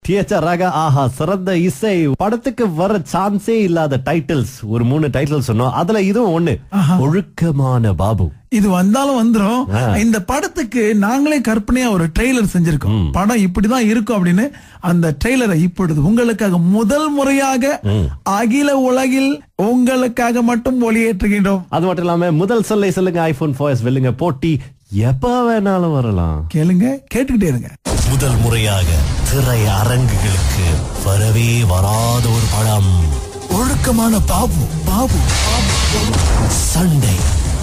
Theatre ராக ஆஹா சிறந்த இசை. படத்துக்கு வர சான்ஸே இல்லாத டைட்டில்ஸ் ஒரு 3 டைட்டில் சொன்னோம். அதுல இதுவும் ஒண்ணு, ஒழுக்கமான பாபு. இது வந்தாலும் வந்துரும். இந்த படத்துக்கு நாங்களே கற்பனையா ஒரு ட்ரெய்லர் செஞ்சிருக்கோம். படம் இப்படிதான் இருக்கும் அப்படின்னு. அந்த ட்ரெய்லரை இப்பொழுது உங்களுக்காக முதல் முறையாக அகில உலகில் உங்களுக்காக மட்டும் ஒளியேற்றுகின்றோம். அது மட்டும் இல்லாம முதல் சொல்லை சொல்லுங்க ஐபோன் 4S வெல்லுங்க போட்டி எப்ப வேணாலும் வரலாம். கேளுங்க, கேட்டுக்கிட்டே இருங்க. முதல் முறையாக திரை அரங்குகளுக்கு வரவே வராத ஒரு படம், ஒழுக்கமான பாபு. பாபு சண்டை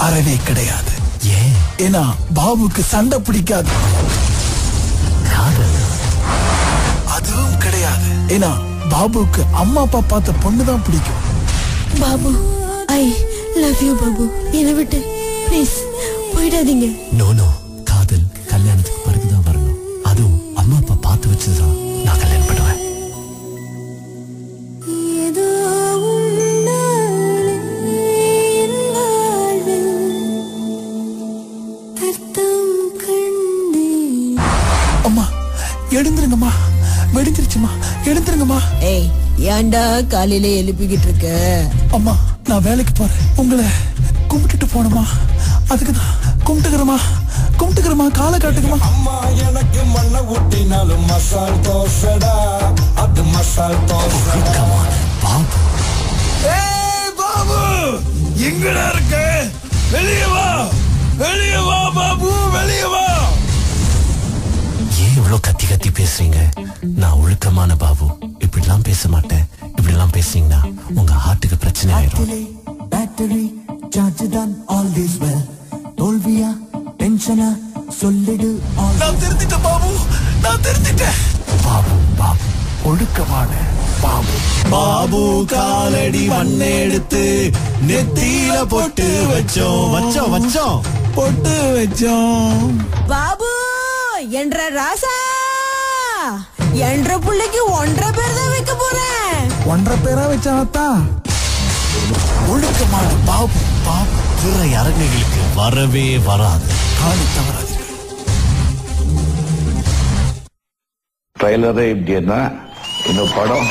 அறவே கிடையாது. ஏன்? ஏன்னா பாபுக்கு சண்டை பிடிக்காது. காதல் அதுவும் கிடையாது. ஏன்னா பாபுக்கு அம்மா அப்பா பார்த்த பொண்ணுதான் பிடிக்கும். Babu, I love you Babu. என்னை விட்டு ப்ளீஸ் போயிடாதீங்க. நோ நோ, காதல் கல்யாணத்துக்கு பிறகுதான் வரணும். அதுவும் அம்மா அப்பா பார்த்து வச்சுதான் நான் கல்யாணம் பண்ணுவேன். அம்மா எழுந்திருங்கம்மா, வெடிஞ்சிருச்சுமா, எழுந்திருங்கம்மா. ஏய், ஏன்டா காலையில எழுப்பிக்கிட்டு இருக்க? அம்மா நான் வேலைக்கு போறேன், உங்களை கும்பிட்டுட்டு போனமா. அதுக்குதான் கும்பிட்டுக்கிறமா, காலை காட்டுக்குமா. அம்மா எனக்கு மண்ணை ஊட்டினாலும் மசால் தோசைடா, அது மசால் தோசை. ஒழுக்கமான பாபு. ஏய் பாபு, எங்கடா இருக்க? வெளியே வா, வெளியே வா பாபு, வெளியே வா. ஏன் இவ்வளவு கத்தி கத்தி பேசுறீங்க? நான் ஒழுக்கமான பாபு. இப்படிலாம் பேச மாட்டேன். இப்படிலாம் பேசுறீங்கன்னா உங்க ஹார்ட்டுக்கு பிரச்சனை ஆயிரும். பேட்டரி சார்ஜ் தான் ஆல்வேஸ் வெல். தோல்வியா டென்ஷனா சொல்லிடு. நான் திருத்திட்டேன் பாபு, நான் திருத்திட்டேன். பாபு பாபு ஒழுக்கமான பாபு. பாபு காலடி மண்ணெடுத்து நெத்தியில பொட்டு வச்சோம். பொட்டு வச்சோம். பாபு என்ற ராசா, என்ற புள்ளைக்கு 1.5 பேர் தான் வைக்க போறேன். 1.5 பேரா வச்சாத்தா. ஒழுக்கமான பாபு. பாபு திரை அரங்குகளுக்கு வரவே வராது. காலி தவறாதீர்கள். ட்ரைலரே இப்படி என்ன, இன்னும் படம்